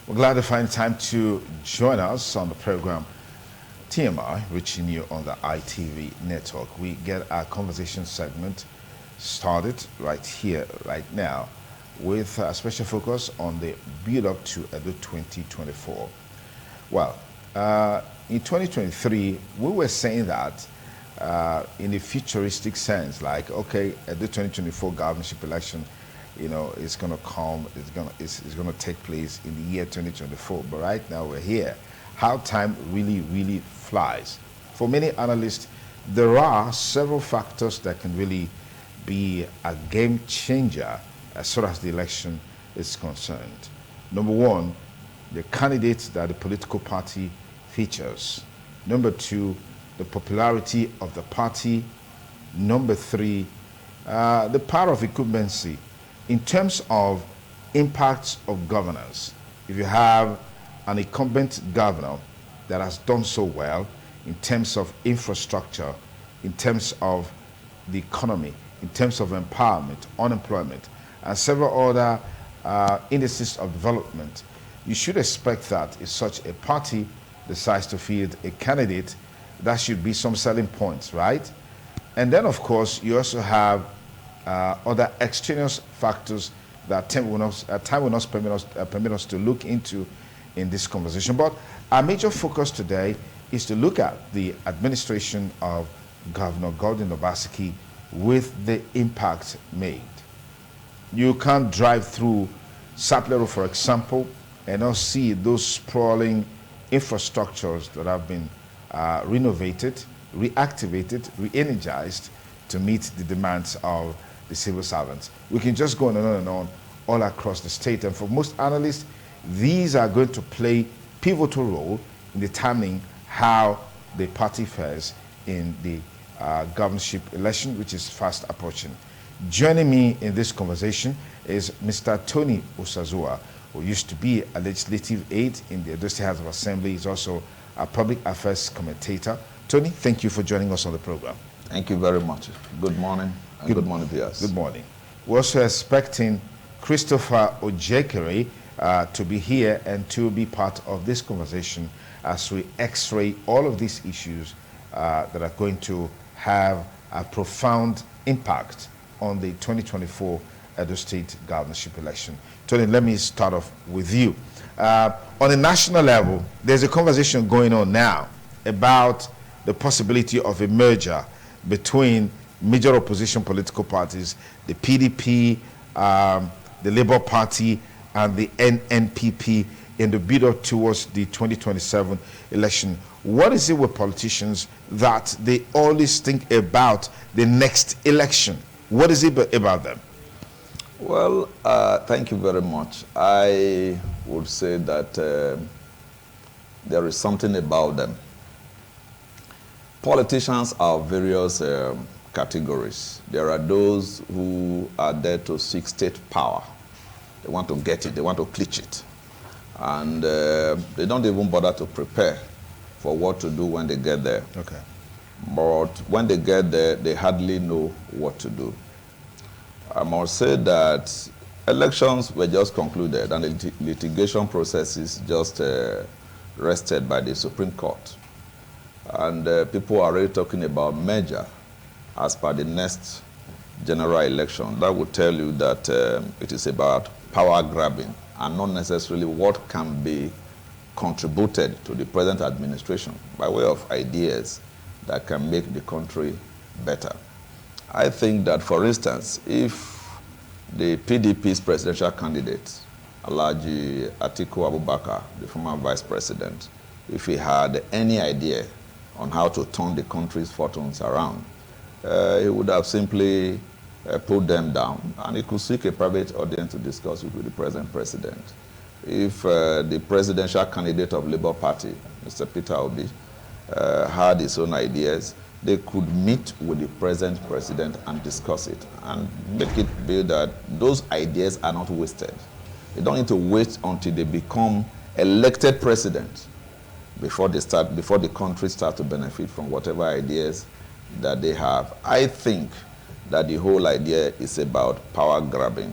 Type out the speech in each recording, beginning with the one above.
We're glad to find time to join us on the program TMI, reaching you on the ITV network. We get our conversation segment started right here, right now, with a special focus on the build-up to Edo 2024. Well, in 2023, we were saying that in a futuristic sense, like, okay, Edo 2024 governorship election, you know, it's going to come, it's going to take place in the year 2024. But right now we're here. How time really flies. For many analysts, there are several factors that can really be a game changer as far as the election is concerned. Number one, the candidates that the political party features. Number two, the popularity of the party. Number three, the power of incumbency. In terms of impacts of governance, if you have an incumbent governor that has done so well in terms of infrastructure, in terms of the economy, in terms of empowerment, unemployment, and several other indices of development, you should expect that if such a party decides to field a candidate, that should be some selling points, right? And then, of course, you also have other extraneous factors that time will not permit us to look into in this conversation. But our major focus today is to look at the administration of Governor Godwin Obaseki with the impact made. You can't drive through Saplero, for example, and not see those sprawling infrastructures that have been renovated, reactivated, re-energized to meet the demands of the civil servants. We can just go on and on all across the state. And for most analysts, these are going to play pivotal role in determining how the party fares in the governorship election, which is fast approaching. Joining me in this conversation is Mr. Tony Osazua, who used to be a legislative aide in the Edo State House of Assembly. He's also a public affairs commentator. Tony, thank you for joining us on the program. Thank you very much. Good morning. And good morning, viewers. Good morning. We're also expecting Christopher Ojekere to be here and to be part of this conversation as we x-ray all of these issues that are going to have a profound impact on the 2024 Edo State governorship election. Tony, let me start off with you. On a national level, there's a conversation going on now about the possibility of a merger between major opposition political parties, the PDP, the Labour Party, and the NNPP in the build-up towards the 2027 election. What is it with politicians that they always think about the next election? What is it about them? Well, thank you very much. I would say that there is something about them. Politicians are various categories. There are those who are there to seek state power. They want to get it, they want to clutch it. And they don't even bother to prepare for what to do when they get there. Okay. But when they get there, they hardly know what to do. I must say that elections were just concluded and the litigation processes just rested by the Supreme Court. And people are already talking about merger as per the next general election. That would tell you that it is about power grabbing and not necessarily what can be contributed to the present administration by way of ideas that can make the country better. I think that, for instance, if the PDP's presidential candidate, Alhaji Atiku Abubakar, the former vice president, if he had any idea on how to turn the country's fortunes around, he would have simply put them down, and he could seek a private audience to discuss it with the present president. If the presidential candidate of Labour Party, Mr. Peter Obi, had his own ideas, they could meet with the present president and discuss it and make it be that those ideas are not wasted. They don't need to wait until they become elected president before the country starts to benefit from whatever ideas that they have. I think that the whole idea is about power grabbing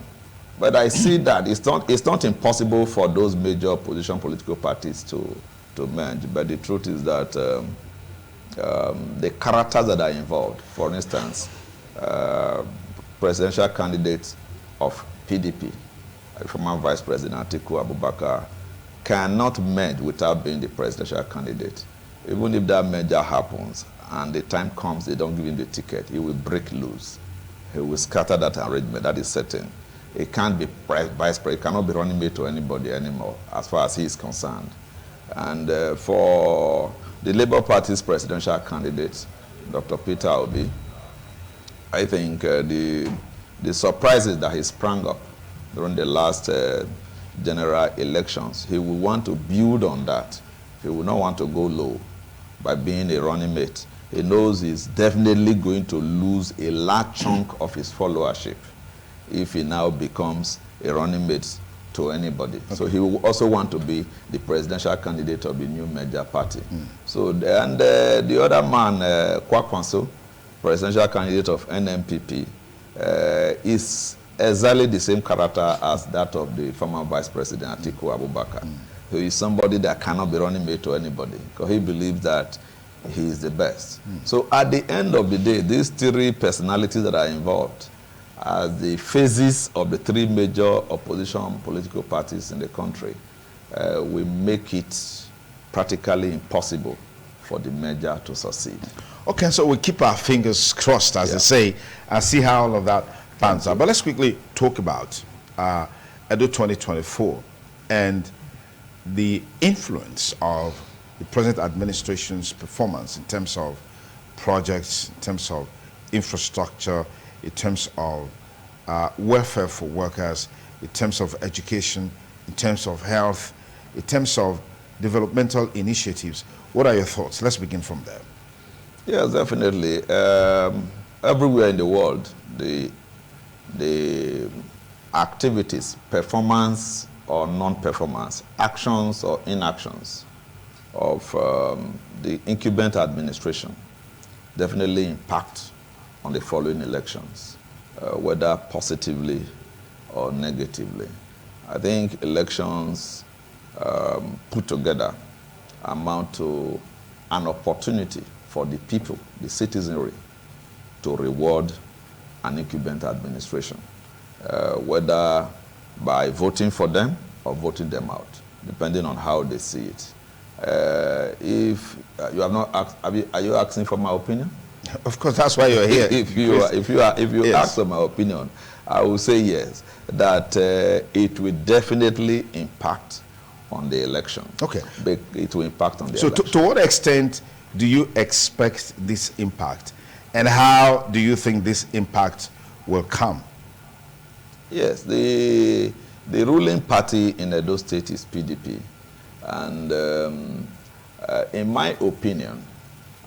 But I see that it's not impossible for those major opposition political parties to merge. But the truth is that the characters that are involved, for instance, presidential candidate of PDP, former Vice President Atiku Abubakar, cannot merge without being the presidential candidate. Even if that merger happens and the time comes they don't give him the ticket, he will break loose. He will scatter that arrangement, that is certain. He can't be vice president, he cannot be running mate to anybody anymore as far as he is concerned. And for the Labour Party's presidential candidate, Dr. Peter Obi, I think the surprises that he sprang up during the last general elections, he will want to build on that. He will not want to go low by being a running mate. He knows he's definitely going to lose a large chunk of his followership if he now becomes a running mate to anybody. Okay. So he will also want to be the presidential candidate of the new major party. So, and the other man, Kwakwanso, presidential candidate of NMPP, is exactly the same character as that of the former Vice President Atiku Abubakar. He is somebody that cannot be running mate to anybody because he believes that he is the best. So at the end of the day, these three personalities that are involved as the phases of the three major opposition political parties in the country will make it practically impossible for the merger to succeed. Okay, so we keep our fingers crossed, as they say, and see how all of that pans out. But let's quickly talk about Edo 2024 and the influence of the present administration's performance in terms of projects, in terms of infrastructure, in terms of welfare for workers, in terms of education, in terms of health, in terms of developmental initiatives. What are your thoughts? Let's begin from there. Yes, definitely. Everywhere in the world, the activities, performance or non-performance, actions or inactions of the incumbent administration definitely impact on the following elections, whether positively or negatively. I think elections put together amount to an opportunity for the people, the citizenry, to reward an incumbent administration, whether by voting for them or voting them out, depending on how they see it. If you have not asked, are you asking for my opinion? Of course, that's why you're here. If you yes. ask for my opinion, I will say yes, that it will definitely impact on the election. Okay. It will impact on the election. So to what extent do you expect this impact? And how do you think this impact will come? Yes, the ruling party in Edo State is PDP. And in my opinion,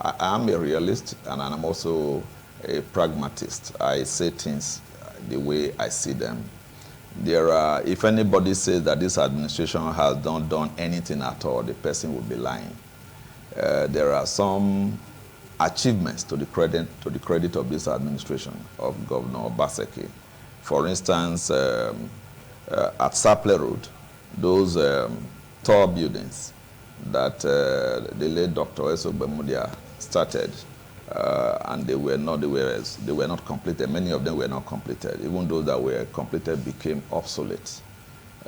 I am a realist and I'm also a pragmatist. I say things the way I see them. If anybody says that this administration has not done anything at all, the person will be lying. There are some achievements to the credit of this administration of Governor Obaseki. For instance, at Saple Road, those tall buildings that the late Dr. Eso Bemudia started, and they were not completed. Many of them were not completed. Even those that were completed became obsolete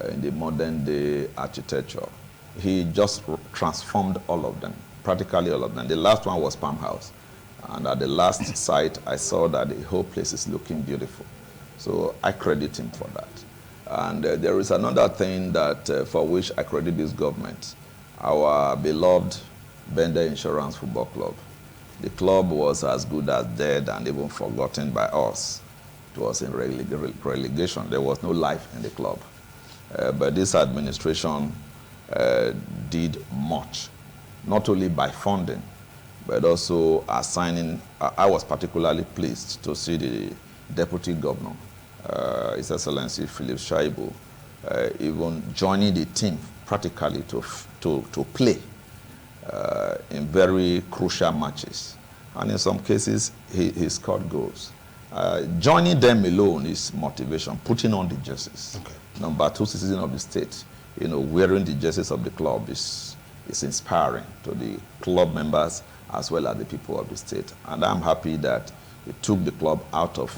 in the modern day architecture. He just transformed all of them, practically all of them. The last one was Palm House, and at the last site, I saw that the whole place is looking beautiful. So I credit him for that. And there is another thing that for which I credit this government, our beloved Bender Insurance Football Club. The club was as good as dead and even forgotten by us. It was in relegation. There was no life in the club. But this administration did much, not only by funding, but also assigning. I was particularly pleased to see the Deputy Governor, His Excellency Philip Shaibu, even joining the team practically to play in very crucial matches. And in some cases, he scored goals. Joining them alone is motivation, putting on the jerseys. Okay. Number two, citizen of the state, wearing the jerseys of the club is inspiring to the club members as well as the people of the state. And I'm happy that it took the club out of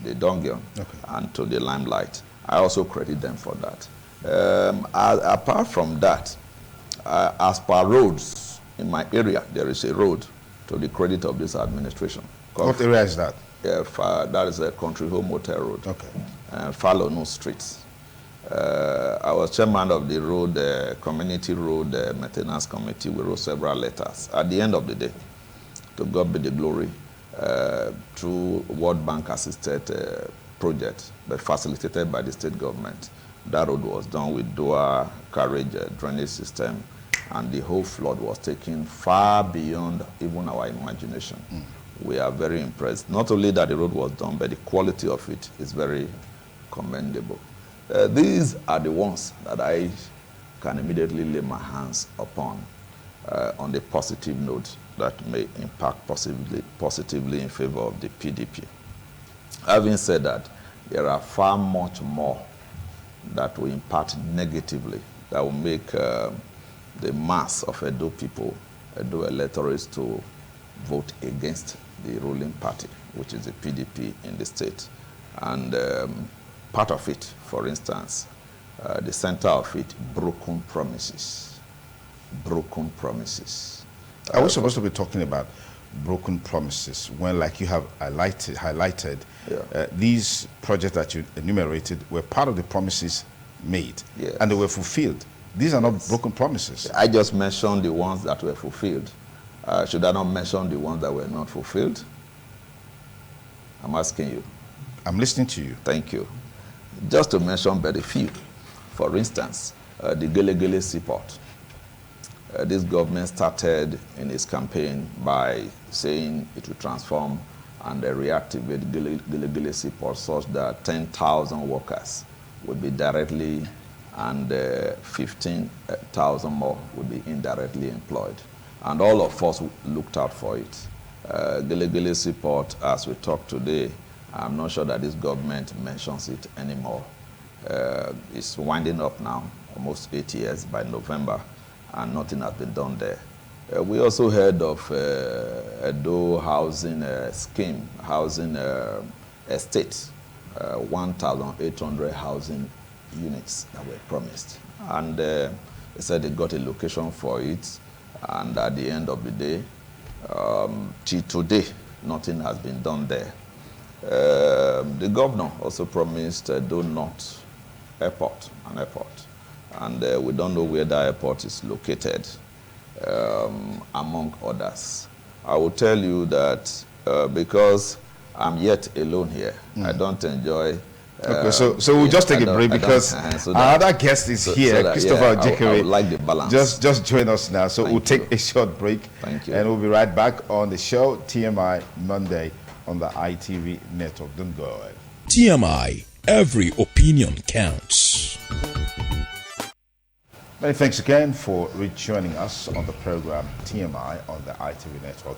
the dungeon and to the limelight. I also credit them for that. Apart from that, as per roads, in my area, there is a road to the credit of this administration. What area is that? That is a Country Home Hotel Road. Okay. Fallow Street. I was chairman of the road, community road maintenance committee. We wrote several letters. At the end of the day, to God be the glory, through World Bank assisted project, but facilitated by the state government. That road was done with dual carriage drainage system, and the whole flood was taken far beyond even our imagination. We are very impressed. Not only that the road was done, but the quality of it is very commendable. These are the ones that I can immediately lay my hands upon on the positive note that may impact positively in favor of the PDP. Having said that, there are far much more that will impact negatively, that will make the mass of Edo people, Edo electorates, to vote against the ruling party, which is the PDP in the state. And part of it, for instance, the center of it, broken promises. Broken promises. Are we supposed to be talking about broken promises when, like you have highlighted, these projects that you enumerated were part of the promises made, and they were fulfilled? These are not broken promises. I just mentioned the ones that were fulfilled. Should I not mention the ones that were not fulfilled? I'm asking you. I'm listening to you. Thank you. Just to mention very few. For instance, the Gele Seaport. This government started in its campaign by saying it will transform and reactivate Gele Seaport such that 10,000 workers would be directly and 15,000 more would be indirectly employed. And all of us looked out for it. Gele Seaport, as we talk today, I'm not sure that this government mentions it anymore. It's winding up now, almost 8 years by November, and nothing has been done there. We also heard of Edo housing scheme, housing estate, 1,800 housing units that were promised. And they said they got a location for it, and at the end of the day, till today, nothing has been done there. The governor also promised Edo North Airport, an airport, and we don't know where that airport is located, among others. I will tell you that because I'm yet alone here, I don't enjoy. Okay, so we'll just take a break because our other guest is here, Christopher Ojekere. I would like the balance. Just join us now. So we'll take a short break. Thank you. And we'll be right back on the show, TMI Monday on the ITV network. Don't go away. TMI, every opinion counts. Many thanks again for rejoining us on the program TMI on the ITV network.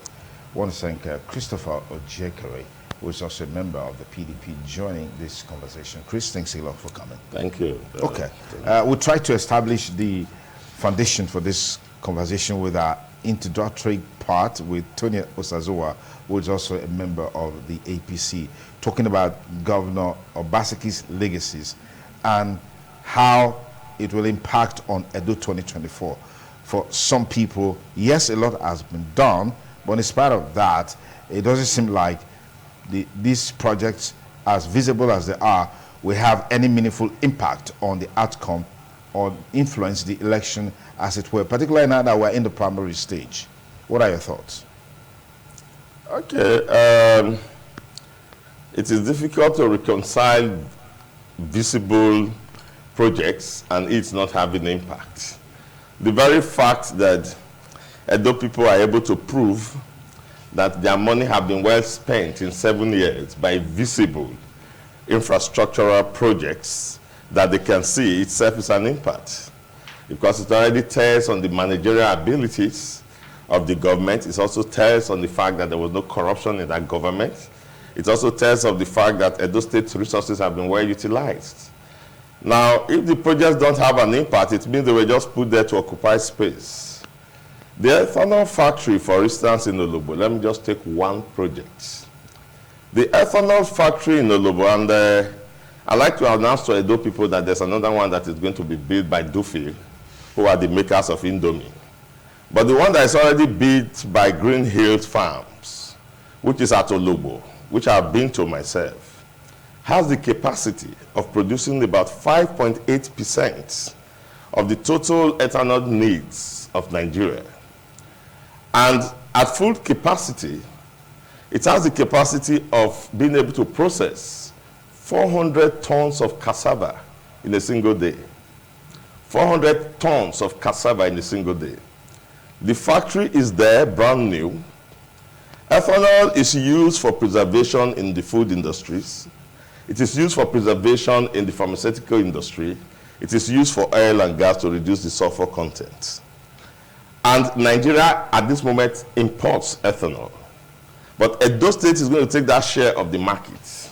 I want to thank Christopher Ojekere, who is also a member of the PDP, joining this conversation. Chris, thanks a lot for coming. Thank you. Okay. We'll try to establish the foundation for this conversation with our introductory part with Tony Osazowa, who is also a member of the APC, talking about Governor Obaseki's legacies and how it will impact on Edo 2024. For some people, yes, a lot has been done, but in spite of that, it doesn't seem like these projects, as visible as they are, will have any meaningful impact on the outcome or influence the election, as it were, particularly now that we're in the primary stage. What are your thoughts? Okay. It is difficult to reconcile visible projects and it's not having impact. The very fact that Edo people are able to prove that their money have been well spent in 7 years by visible infrastructural projects that they can see itself is an impact, because it already tells on the managerial abilities of the government. It also tells on the fact that there was no corruption in that government. It also tells of the fact that Edo State resources have been well utilized. Now, if the projects don't have an impact, it means they were just put there to occupy space. The ethanol factory, for instance, in Olobo, let me just take one project. The ethanol factory in Olobo, and I'd like to announce to Edo people that there's another one that is going to be built by Dufil, who are the makers of Indomie. But the one that is already built by Green Hills Farms, which is at Olobo, which I've been to myself, has the capacity of producing about 5.8% of the total ethanol needs of Nigeria. And at full capacity, it has the capacity of being able to process 400 tons of cassava in a single day. 400 tons of cassava in a single day. The factory is there, brand new. Ethanol is used for preservation in the food industries. It is used for preservation in the pharmaceutical industry. It is used for oil and gas to reduce the sulfur content. And Nigeria, at this moment, imports ethanol. But Edo State is going to take that share of the market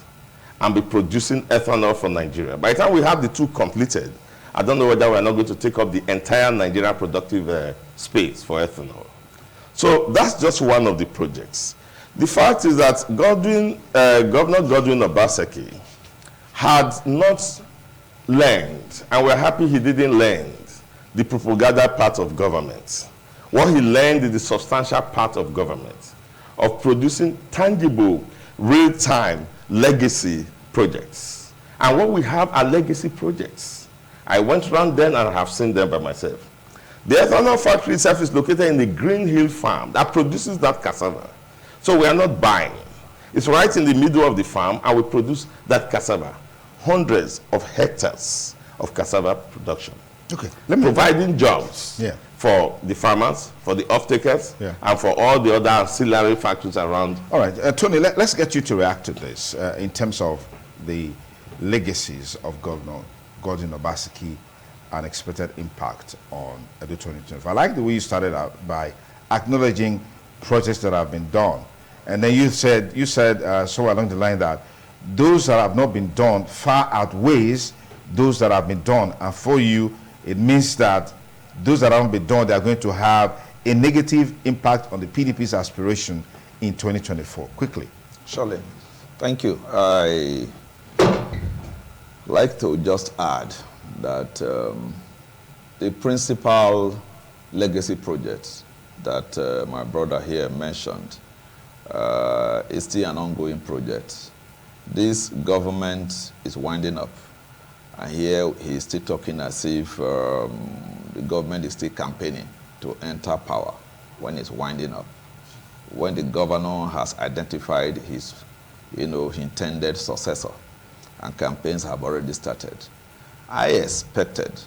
and be producing ethanol for Nigeria. By the time we have the two completed, I don't know whether we're not going to take up the entire Nigeria productive space for ethanol. So that's just one of the projects. The fact is that Governor Godwin Obaseki had not learned, and we're happy he didn't learn, the propaganda part of government. What he learned is the substantial part of government, of producing tangible, real-time legacy projects. And what we have are legacy projects. I went around then and I have seen them by myself. The ethanol factory itself is located in the Green Hill farm that produces that cassava. So we are not buying. It's right in the middle of the farm, and we produce that cassava. Hundreds of hectares of cassava production. Okay. Providing jobs for the farmers, for the off-takers, and for all the other ancillary factories around. All right, Tony, let's get you to react to this in terms of the legacies of Governor Godwin Obaseki and expected impact on Edo 2025. I like the way you started out by acknowledging projects that have been done. And then you said somewhere along the line that those that have not been done far outweighs those that have been done. And for you, it means that those that haven't been done, they are going to have a negative impact on the PDP's aspiration in 2024. Quickly. Surely. Thank you. I like to just add that the principal legacy projects that my brother here mentioned is still an ongoing project. This government is winding up. And here he's still talking as if the government is still campaigning to enter power when it's winding up. When the governor has identified his intended successor and campaigns have already started, I expected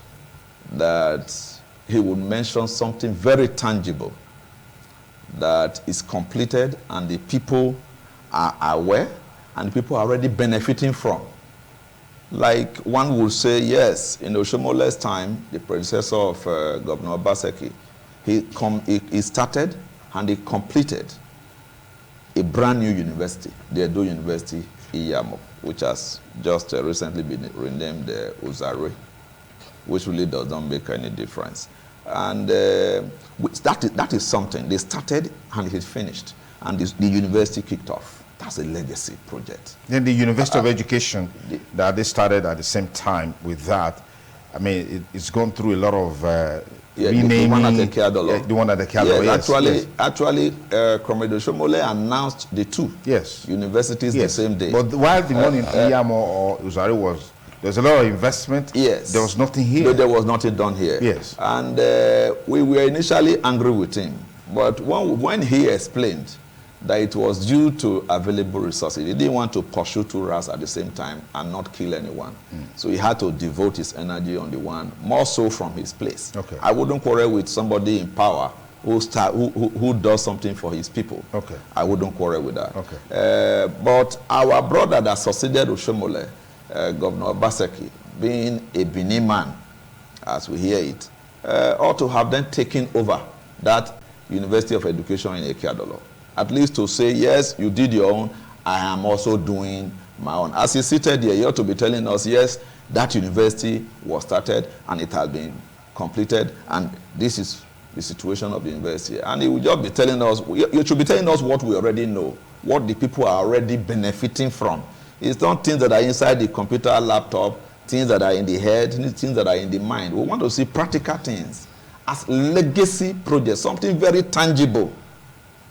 that he would mention something very tangible that is completed and the people are aware and people are already benefiting from. Like one would say, yes, in Oshomole's time, the predecessor of Governor Obaseki, he started and he completed a brand new university, the Edo University Iyamo, which has just recently been renamed Uzare, which really does not make any difference. And that is something. They started and it finished, and the university kicked off. That's a legacy project. Then the University of Education that they started at the same time with that, I mean, it's gone through a lot of renaming. The one at the Keadolo. The one at the Keadolo, yes. Actually, Comrade Shomole announced the two universities the same day. But while the one in Iyamo or Uzari there's a lot of investment. Yes. There was nothing here. No, there was nothing done here. Yes. And we were initially angry with him. But when he explained that it was due to available resources, he didn't want to pursue two routes at the same time and not kill anyone. So he had to devote his energy on the one, more so from his place. Okay. I wouldn't quarrel with somebody in power who does something for his people. Okay. I wouldn't quarrel with that. Okay. But our brother that succeeded Oshomole, Governor Obaseki, being a Benin man, as we hear it, ought to have then taken over that University of Education in Ekeadolo. At least to say, yes, you did your own, I am also doing my own. As he seated here, he ought to be telling us, yes, that university was started and it has been completed, and this is the situation of the university. And he will just be telling us, you should be telling us what we already know, what the people are already benefiting from. It's not things that are inside the computer, laptop, things that are in the head, things that are in the mind. We want to see practical things as legacy projects, something very tangible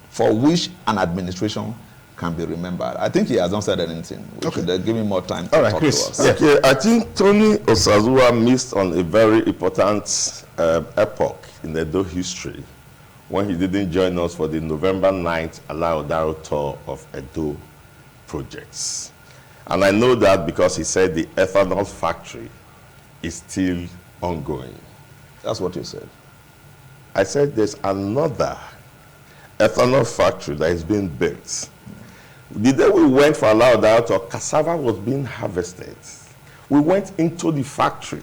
for which an administration can be remembered. I think he has not said anything. We should give him more time to talk to us. Okay, I think Tony Osazua missed on a very important epoch in Edo history when he didn't join us for the November 9th Alaodaro tour of Edo projects. And I know that because he said the ethanol factory is still ongoing. That's what you said. I said there's another ethanol factory that is being built. The day we went for Alaodaro, cassava was being harvested. We went into the factory,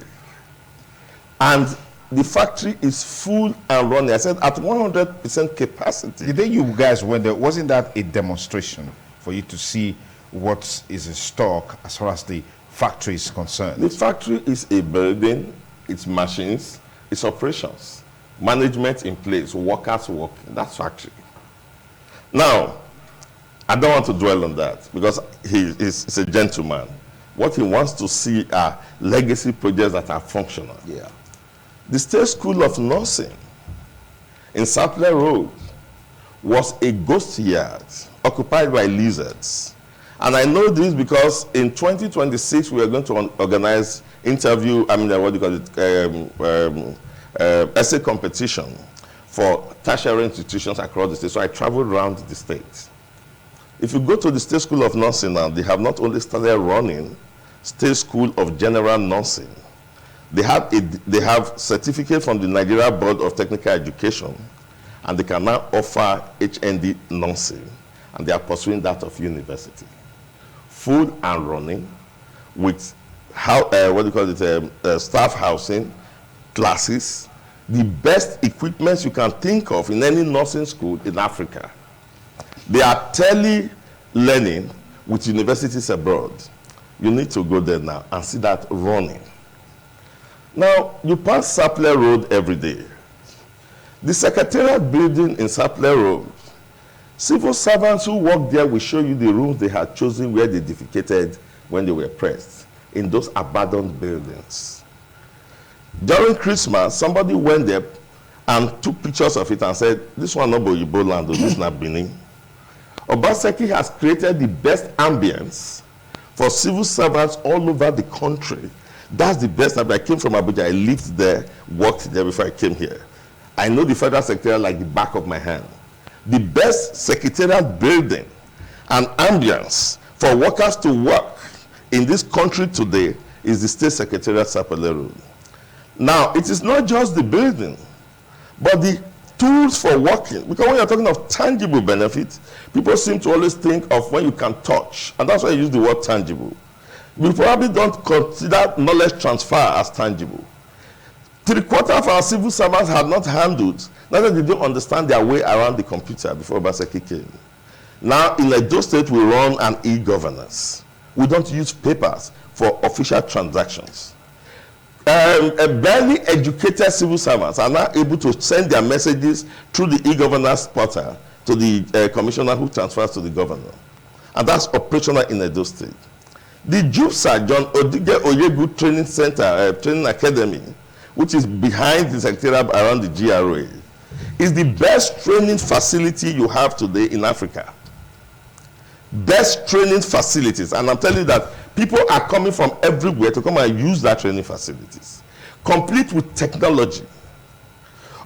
and the factory is full and running. I said at 100% capacity. The day you guys went there, wasn't that a demonstration for you to see what is in stock as far as the factory is concerned? The factory is a building, its machines, its operations, management in place, workers working. That's factory. Now, I don't want to dwell on that because he's a gentleman. What he wants to see are legacy projects that are functional. Yeah. The State School of Nursing in Sapler Road was a ghost yard occupied by lizards. And I know this because in 2026 we are going to organize essay competition for tertiary institutions across the state. So I traveled around the state. If you go to the State School of Nursing now, they have not only started running State School of General Nursing, they have certificate from the Nigeria Board of Technical Education, and they can now offer HND nursing, and they are pursuing that of university. Full and running with staff housing, classes, the best equipment you can think of in any nursing school in Africa. They are tele-learning with universities abroad. You need to go there now and see that running. Now, you pass Sapler Road every day. The Secretariat building in Sapler Road, civil servants who work there will show you the rooms they had chosen where they defecated when they were pressed, in those abandoned buildings. During Christmas, somebody went there and took pictures of it and said, this one not Boyibo land, this is not Benin. Obaseki has created the best ambience for civil servants all over the country. That's the best. I came from Abuja. I lived there, worked there before I came here. I know the federal secretariat like the back of my hand. The best secretariat building and ambience for workers to work in this country today is the State Secretariat Sapler Road. Now, it is not just the building, but the tools for working. Because when you're talking of tangible benefits, people seem to always think of when you can touch. And that's why I use the word tangible. We probably don't consider knowledge transfer as tangible. 3/4 of our civil servants had not handled, neither did they understand their way around the computer before Obaseki came. Now, in Edo State, we run an e-governance. We don't use papers for official transactions. Barely educated civil servants are now able to send their messages through the e-governance portal to the commissioner who transfers to the governor. And that's operational in Edo State. The JUPSA, John Odige Oyegu Training Center, Training Academy, which is behind the secretariat around the GRA, is the best training facility you have today in Africa. Best training facilities. And I'm telling you that people are coming from everywhere to come and use that training facilities. Complete with technology.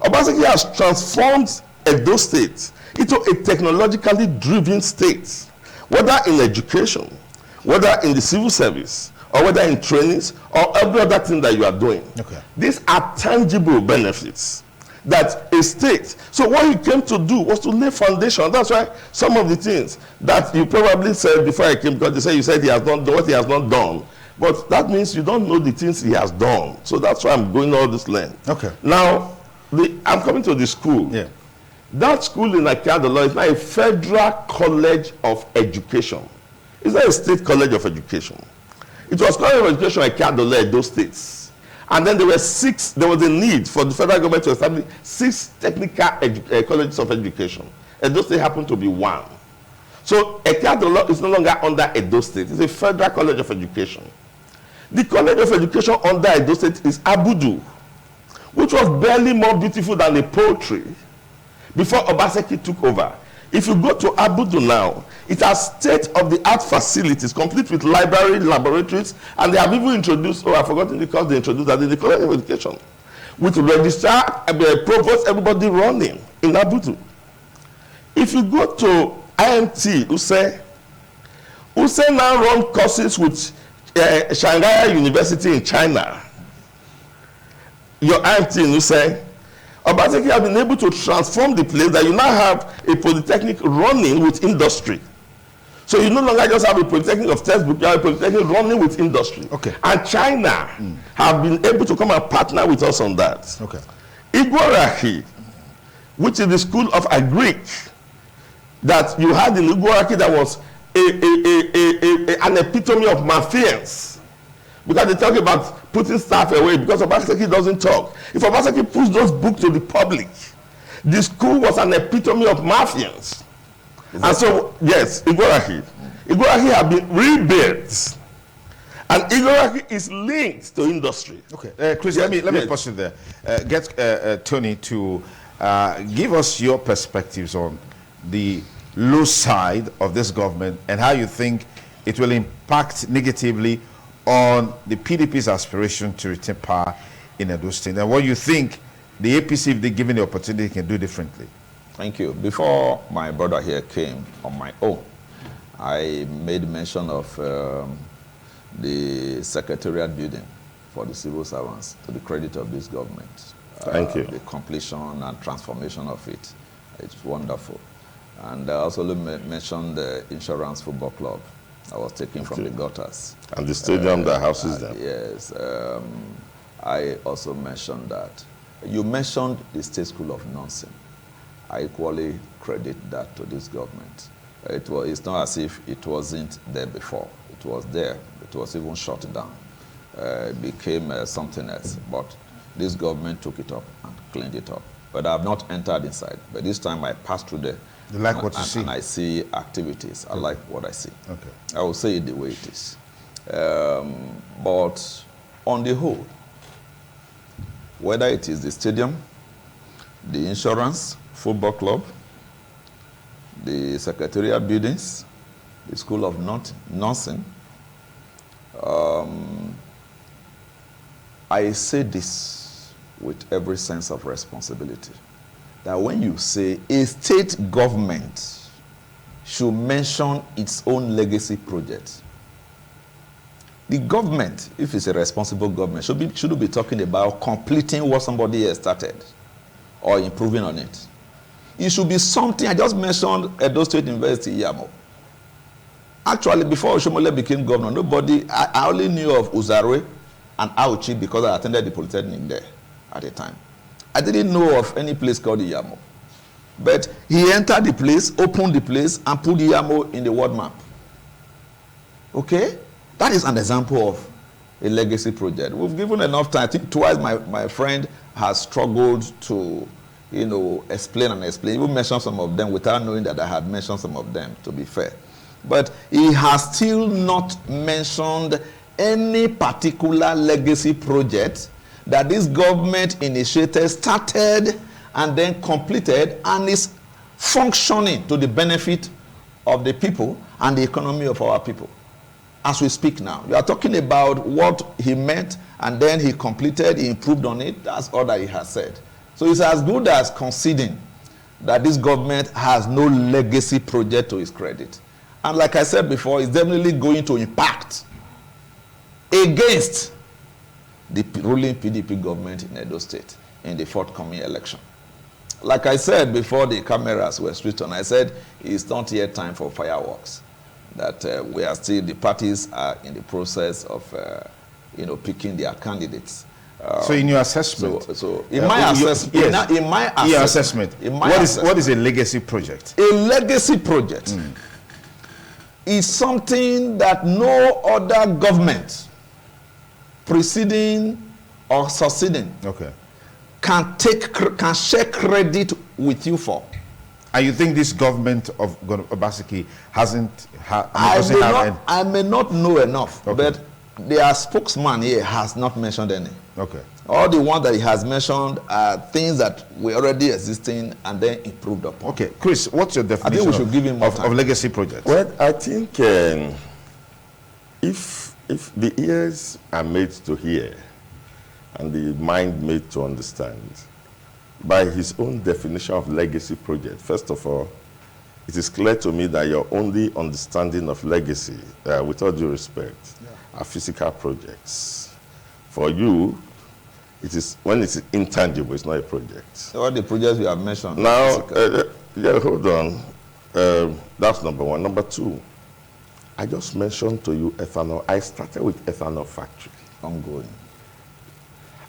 Obaseki has transformed Edo State into a technologically driven state, whether in education, whether in the civil service, or whether in trainings, or every other thing that you are doing. Okay. These are tangible benefits that a state. So what he came to do was to lay foundation. That's why some of the things that you probably said before I came, because you said he has not done what he has not done. But that means you don't know the things he has done. So that's why I'm going all this length. Okay. Now, I'm coming to the school. Yeah. That school in Akiadolo is now a federal college of education. It's not a state college of education. It was college of education at Kadole, those states. And then there was a need for the federal government to establish 6 technical colleges of education. Edo State happened to be one. So Ekadolo is no longer under Edo State. It's a federal college of education. The college of education under Edo State is Abudu, which was barely more beautiful than a poultry before Obaseki took over. If you go to Abudu now, it has state-of-the-art facilities, complete with library, laboratories, and they have even introduced, I've forgotten the course they introduced that in the College of Education, with registrar, provost, everybody running in Abudu. If you go to IMT, Use now run courses with Shanghai University in China. Your IMT in Use, Obaseki have been able to transform the place that you now have a polytechnic running with industry. So you no longer just have a polytechnic of textbook, you have a polytechnic running with industry. Okay. And China have been able to come and partner with us on that. Okay. Igborahi, which is the school of Agric, that you had in Igborahi that was an epitome of Mafians. Because they talk about putting staff away because Obaseki doesn't talk. If Obaseki puts those books to the public, the school was an epitome of Mafians. And so, yes, Igborahi have been rebuilt. And Igborahi is linked to industry. Okay, Chris, yes, let me pause you there. Get Tony to give us your perspectives on the low side of this government and how you think it will impact negatively on the PDP's aspiration to retain power in Edo State, and what you think the APC, if they're given the opportunity, can do differently. Thank you. Before my brother here came on my own, I made mention of the secretariat building for the civil servants to the credit of this government. Thank you. The completion and transformation of it. It's wonderful. And I also mentioned the insurance football club that was taken from the gutters. And the stadium that houses them. Yes. I also mentioned that. You mentioned the State School of Nursing. I equally credit that to this government. It's not as if it wasn't there before. It was there. It was even shut down. It became something else. But this government took it up and cleaned it up. But I have not entered inside. But this time I passed through there. You like what you see? And I see activities. I like what I see. Okay. I will say it the way it is. But on the whole, whether it is the stadium, the insurance, football club, the secretariat buildings, the School of Nursing, I say this with every sense of responsibility, that when you say a state government should mention its own legacy project, the government, if it's a responsible government, should be talking about completing what somebody has started or improving on it. It should be something. I just mentioned Edo State University, Yamo. Actually, before Oshomole became governor, I only knew of Uzare and Auchi because I attended the Polytechnic there at the time. I didn't know of any place called Yamo. But he entered the place, opened the place, and put Yamo in the world map. Okay? That is an example of a legacy project. We've given enough time. I think twice my friend has struggled to, explain and explain. Even mention some of them without knowing that I had mentioned some of them, to be fair. But he has still not mentioned any particular legacy project that this government initiated, started, and then completed, and is functioning to the benefit of the people and the economy of our people. As we speak now, you are talking about what he meant, and then he completed, he improved on it. That's all that he has said. So it's as good as conceding that this government has no legacy project to its credit. And like I said before, it's definitely going to impact against the ruling PDP government in Edo State in the forthcoming election. Like I said before the cameras were switched on, I said it's not yet time for fireworks. That we are still, the parties are in the process of, picking their candidates. So in your assessment, what is a legacy project? A legacy project is something that no other government preceding or succeeding can share credit with you for. And you think this government of Obaseki I may not know enough, but their spokesman here has not mentioned any. Okay. All the ones that he has mentioned are things that were already existing and then improved upon. Okay, Chris, what's your definition I think we should give him more time. of legacy projects? Well, I think if the ears are made to hear and the mind made to understand, by his own definition of legacy project, first of all, it is clear to me that your only understanding of legacy, with all due respect, are physical projects. For you, it is when it's intangible, it's not a project. All the projects we have mentioned. Now, hold on. That's number one. Number two, I just mentioned to you ethanol. I started with ethanol factory. Ongoing.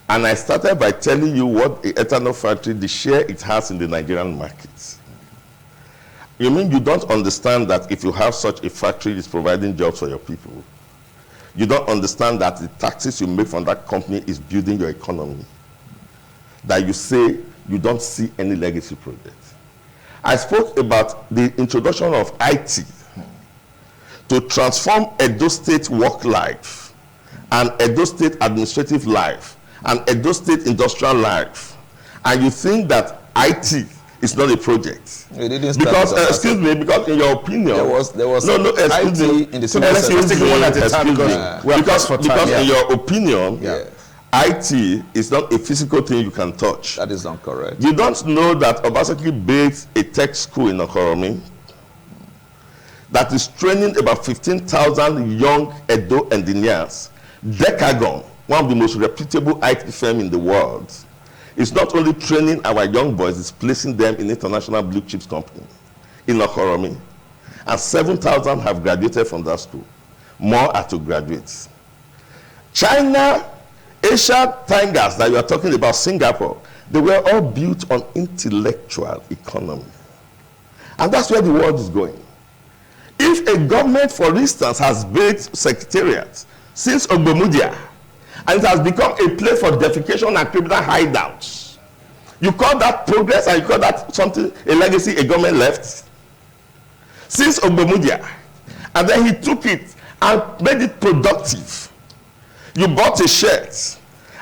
And I started by telling you what the ethanol factory, the share it has in the Nigerian market. You mean you don't understand that if you have such a factory, it's providing jobs for your people? You don't understand that the taxes you make from that company is building your economy? That you say you don't see any legacy project. I spoke about the introduction of IT to transform Edo State work life and Edo State administrative life and Edo State industrial life, and you think that IT is not a project? It didn't start because excuse me, because in your opinion there was no excuse IT me, in the civil sector. Because in your opinion, IT is not a physical thing you can touch. That is not correct. You don't know that Obaseki built a tech school in Okoromi that is training about 15,000 young Edo engineers. Decagon, one of the most reputable IT firms in the world, is not only training our young boys, it's placing them in international blue chips company in Okoromi. And 7,000 have graduated from that school. More are to graduate. China, Asia Tigers that you are talking about, Singapore, they were all built on intellectual economy. And that's where the world is going. If a government, for instance, has built secretariats since Ogbomudia, and it has become a place for defecation and criminal hideouts, you call that progress and you call that something, a legacy a government left? Since Ogbomudia, and then he took it and made it productive. You bought a shirt,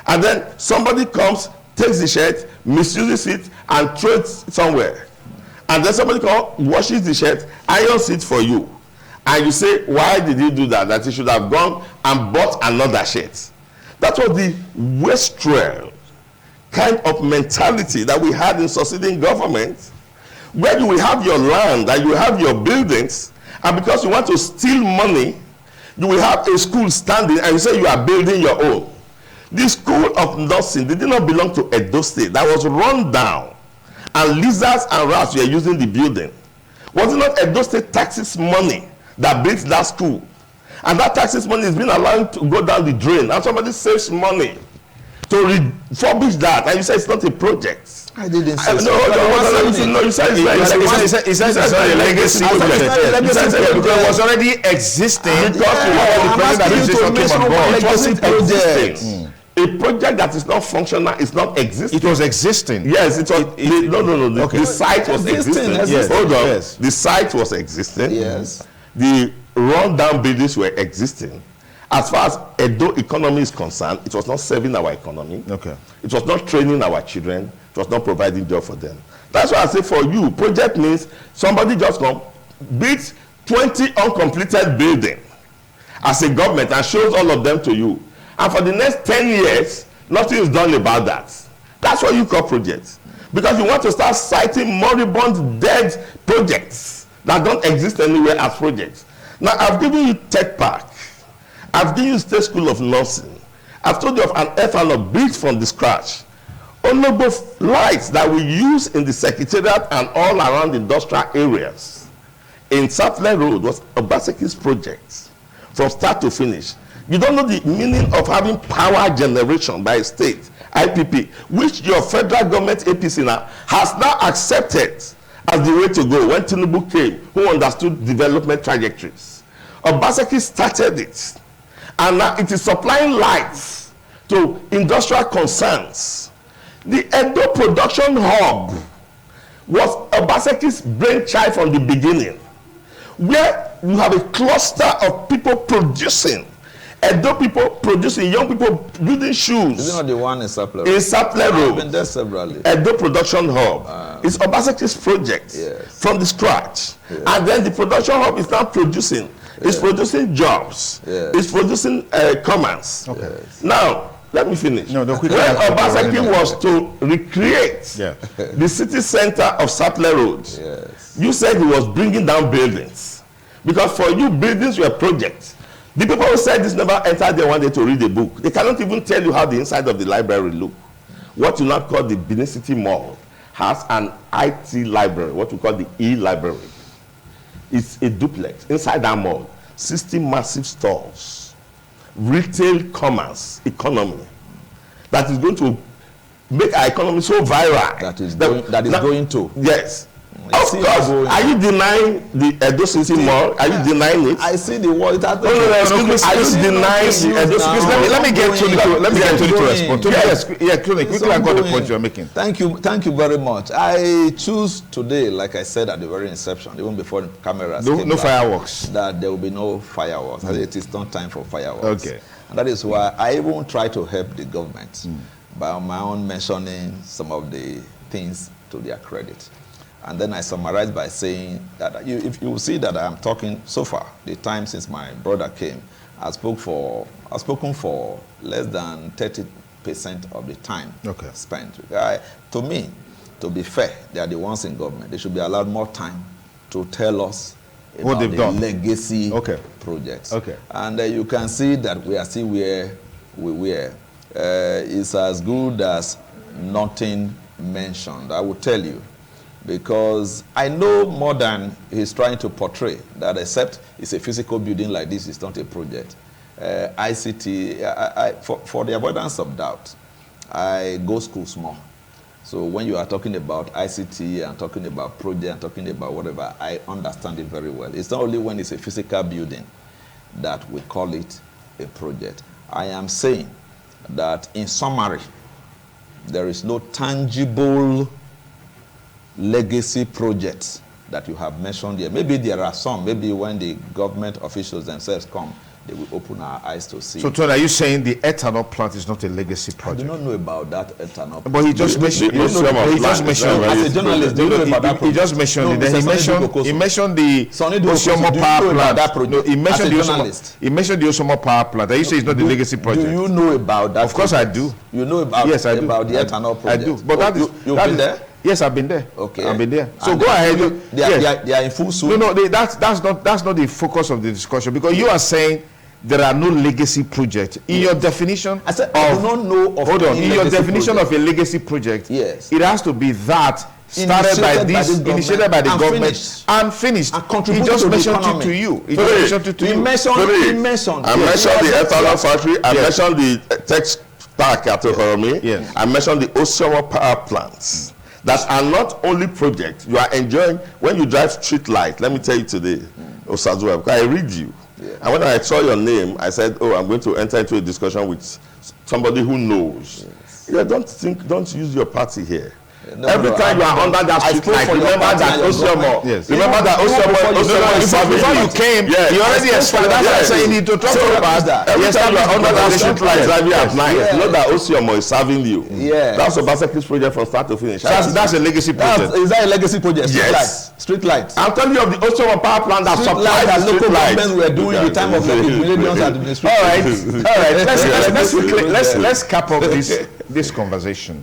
and then somebody comes, takes the shirt, misuses it, and throws it somewhere. And then somebody comes, washes the shirt, irons it for you. And you say, why did he do that? That he should have gone and bought another shirt. That was the wastrel kind of mentality that we had in succeeding government, where you will have your land and you will have your buildings, and because you want to steal money, you will have a school standing and you say you are building your own. The school of nursing did not belong to Edo State. That was run down, and lizards and rats were using the building. Was it not Edo State taxes money that built that school? And that taxes money is being allowed to go down the drain, and somebody saves money to refurbish that, and you say it's not a project. I didn't say no, you said it's not a legacy project. Because it was already existing. It wasn't existing. A project that is not functional is not existing. It was existing. Yes, it was. The site was existing. Yes. Hold on. Yes. The site was existing. Yes. The run-down buildings were existing. As far as Edo economy is concerned, it was not serving our economy. Okay. It was not training our children. It was not providing job for them. That's why I say for you, project means somebody just come, build 20 uncompleted buildings as a government and shows all of them to you. And for the next 10 years, nothing is done about that. That's what you call projects. Because you want to start citing moribund, dead projects that don't exist anywhere as projects. Now, I've given you Tech Park. I've given you State School of Nursing. I've told you of an ethanol built from the scratch. Only both lights that we use in the secretariat and all around industrial areas in Southland Road was Obaseki's project from start to finish. You don't know the meaning of having power generation by a state, IPP, which your federal government APC now has now accepted as the way to go when Tinubu came, who understood development trajectories. Obaseki started it. And now it is supplying lights to industrial concerns. The Edo Production Hub was Obaseki's brainchild from the beginning, where you have a cluster of people producing. Edo people producing, young people building shoes. Is it not the one in Sapler? In Sapler Road. I've been there severally. Edo Production Hub. It's Obaseki's project from the scratch. Yes. And then the production hub is now producing. It's producing jobs. It's producing commerce. Okay. Yes. Now, let me finish. No, when Obaseki was to recreate the city center of Sapler Road, you said he was bringing down buildings. Because for you, buildings were projects. The people who said this never entered there one day to read a book. They cannot even tell you how the inside of the library look. What you now call the Benin City Mall has an IT library, what we call the E-library. It's a duplex. Inside that mall, 60 massive stores, retail commerce, economy, that is going to make our economy so viral. That is going to. Yes. Of course, are you denying the Edo City Mall? Are you denying it? I see the word. No, are you denying the Edo City Mall? Let me get Tony to respond. Yes, quickly, I got the point you're making. Thank you very much. I choose today, like I said at the very inception, even before the cameras came back, fireworks. That there will be no fireworks. It is not time for fireworks. Okay. And that is why I even try to help the government by my own mentioning some of the things to their credit. And then I summarize by saying that if you see that I'm talking so far, the time since my brother came, I've spoken for less than 30% of the time spent. To me, to be fair, they are the ones in government. They should be allowed more time to tell us about the legacy projects. And you can see that we are still where we were. It's as good as nothing mentioned, I will tell you. Because I know more than he's trying to portray, that except it's a physical building like this, it's not a project. ICT, for the avoidance of doubt, I go school small. So when you are talking about ICT and talking about project and talking about whatever, I understand it very well. It's not only when it's a physical building that we call it a project. I am saying that in summary, there is no tangible legacy projects that you have mentioned here. Maybe there are some. Maybe when the government officials themselves come, they will open our eyes to see. So, Tony, are you saying the ethanol plant is not a legacy project? I do not know about that ethanol plant. But he just mentioned. He just mentioned. As a journalist, do you know about that project? He just mentioned it. Then he mentioned the Oshomo power plant. No, he mentioned the Oshomo power plant. And you say it's not the legacy project. Do you know about that? Of course, I do. You know about yes, I do. About the ethanol project. I do. But that is you've been there. Yes, I've been there. Okay. I've been there. So go ahead. They are in full swing. No, that's not the focus of the discussion, because you are saying there are no legacy projects. In your definition, I said I do not know of. Hold on. In your definition of a legacy project, yes, it has to be that started by this, initiated by the government, and finished. And contributed he just to mentioned the economy. it to you. He mentioned I mentioned the ethanol factory. I mentioned the tech park at Ohorome. Yes. I mentioned the Oshomo power plants. That are not only projects you are enjoying when you drive street light. Let me tell you today, Osazuwa, because I read you. And when I saw your name, I said, oh, I'm going to enter into a discussion with somebody who knows. Yeah, don't use your party here. Every time you are under that street light, remember that Oshomo. Yes. Remember that Oshomo. Before you came, you already explained. That's why I say you need to talk about that. Every time you are under that street light driving at night, you know that Oshomo is serving you. Yeah. That's Obaseki's project from start to finish. That's a legacy project. Is that a legacy project? Yes. Street light. I'm telling you of the Oshomo power plant that supplies the local government were doing the time of the millennials administration. All right. Let's cap up this conversation.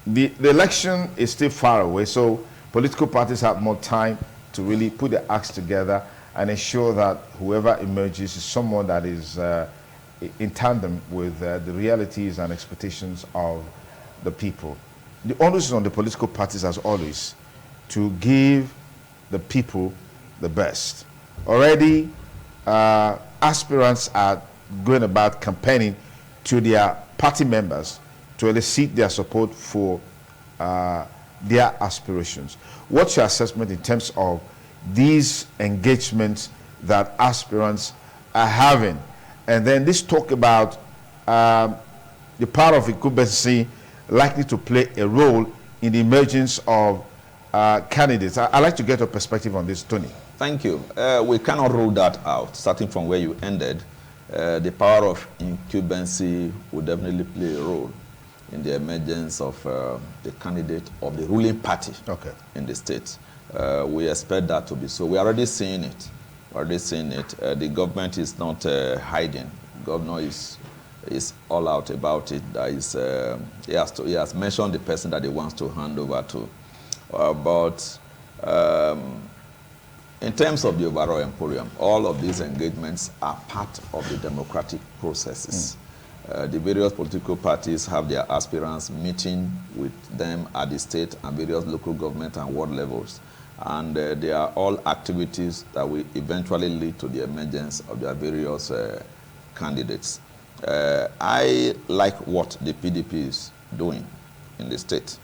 The election is still far away, so political parties have more time to really put their acts together and ensure that whoever emerges is someone that is in tandem with the realities and expectations of the people. The onus is on the political parties, as always, to give the people the best. Already, aspirants are going about campaigning to their party members to elicit their support for their aspirations. What's your assessment in terms of these engagements that aspirants are having? And then this talk about the power of incumbency likely to play a role in the emergence of candidates. I'd like to get a perspective on this, Tony. Thank you. We cannot rule that out. Starting from where you ended, the power of incumbency will definitely play a role in the emergence of the candidate of the ruling party in the state. We expect that to be so. We're already seeing it. The government is not hiding. The governor is all out about it. He has mentioned the person that he wants to hand over to. In terms of the overall emporium, all of these engagements are part of the democratic processes. The various political parties have their aspirants meeting with them at the state and various local government and ward levels. And they are all activities that will eventually lead to the emergence of their various candidates. I like what the PDP is doing in the state,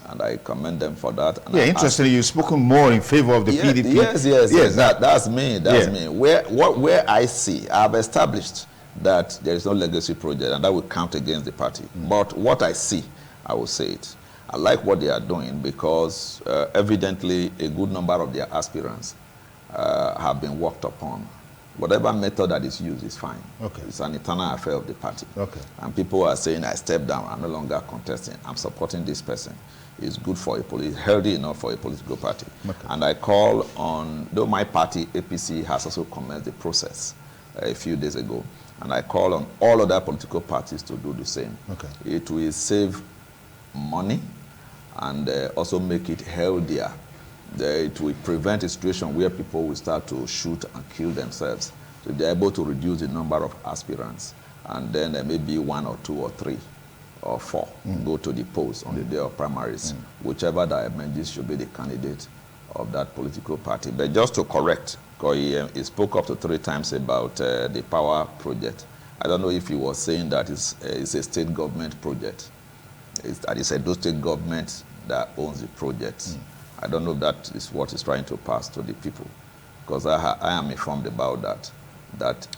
and I commend them for that. And interestingly, you've spoken more in favor of the PDP. Yes. That's me. Me. Where I see, I've established that there is no legacy project, and that will count against the party. But what I see, I will say it. I like what they are doing because evidently a good number of their aspirants have been worked upon. Whatever method that is used is fine. It's an internal affair of the party. And people are saying, I step down, I'm no longer contesting, I'm supporting this person. It's good for it's healthy enough for a political party. And I call on, though my party, APC, has also commenced the process a few days ago, and I call on all other political parties to do the same. It will save money and also make it healthier. It will prevent a situation where people will start to shoot and kill themselves. So they're able to reduce the number of aspirants, and then there may be 1 or 2 or 3 or 4 go to the polls on the day of primaries. Whichever that emerges should be the candidate of that political party. But just to correct, because he spoke up to 3 times about the power project. I don't know if he was saying that it's a state government project. It's a state government that owns the project. I don't know if that is what he's trying to pass to the people, because I am informed about that.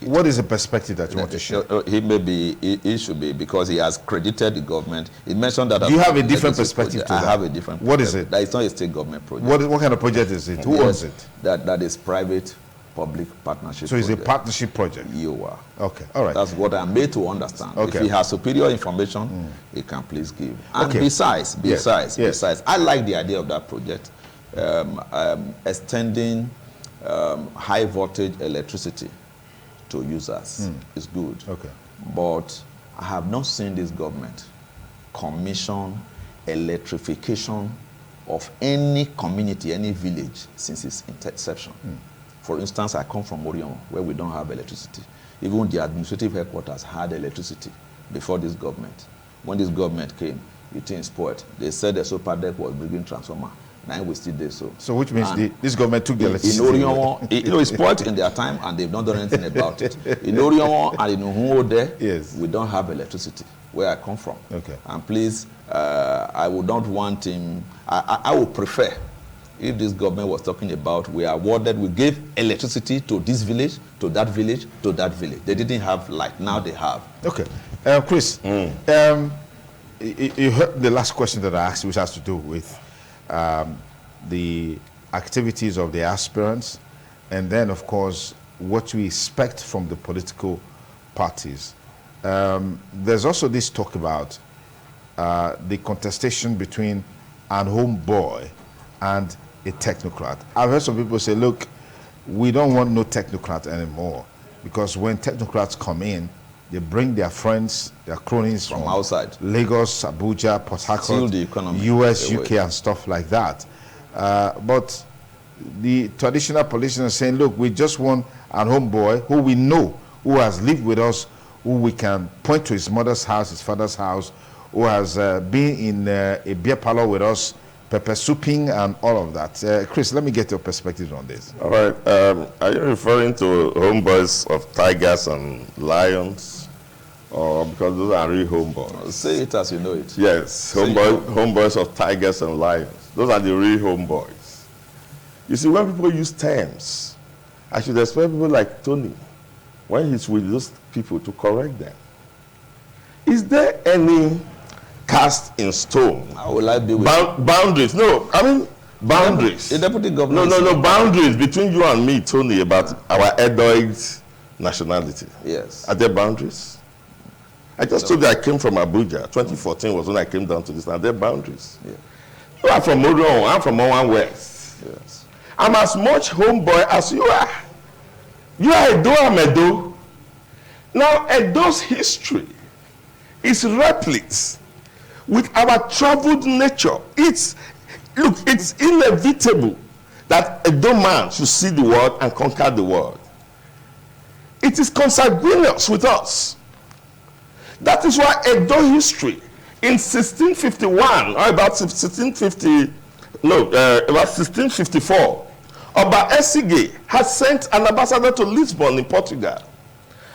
What is the perspective that you want to share? He should be, because he has credited the government. He mentioned that. Do you have a different perspective to that? I have a different perspective. What is it? That it's not a state government project. What kind of project is it? Who owns it? That is private public partnership. So it's a partnership project? You are. Okay, all right. That's what I'm made to understand. If he has superior information, he can please give. And besides, I like the idea of that project, extending high voltage electricity to users is good. But I have not seen this government commission electrification of any community, any village since its inception. For instance, I come from Orion, where we don't have electricity. Even the administrative headquarters had electricity before this government. When this government came, it was spoiled. They said the super deck was bringing transformer. Now we still there. So which means this government took the electricity. In Orion, it's spoiled in their time, and they've not done anything about it. In Orion and in Homeboy there, we don't have electricity where I come from. And please, I would not want him. I would prefer if this government was talking about we gave electricity to this village, to that village, to that village. They didn't have light. Now they have. Chris, you heard the last question that I asked, which has to do with the activities of the aspirants, and then, of course, what we expect from the political parties. There's also this talk about the contestation between an homeboy and a technocrat. I've heard some people say, look, we don't want no technocrat anymore, because when technocrats come in, they bring their friends, their cronies from outside, Lagos, Abuja, Port Harcourt, the economy, US, UK, and stuff like that. But the traditional politicians are saying, look, we just want an homeboy who we know, who has lived with us, who we can point to his mother's house, his father's house, who has been in a beer parlor with us, pepper souping and all of that. Chris, let me get your perspective on this. All right. Are you referring to homeboys of tigers and lions? Or because those are real homeboys? Say it as you know it. Yes, homeboys of tigers and lions. Those are the real homeboys. You see, when people use terms, I should expect people like Tony, when he's with those people, to correct them. Is there any cast in stone? How will I be with boundaries? No, I mean boundaries. the deputy governor? No, boundaries between you and me, Tony, about our Edoid nationality. Yes. Are there boundaries? I just told you I came from Abuja. 2014 was when I came down to this. Are there boundaries? Yeah. You are from Oron. I'm from Owan West. Yes. I'm as much homeboy as you are. You are Edo, I'm Edo. Now, Edo's history is replete with our traveled nature. It's inevitable that Edo man should see the world and conquer the world. It is consanguineous with us. That is why Edo history in 1651, or about 1654, Obaseki has sent an ambassador to Lisbon in Portugal.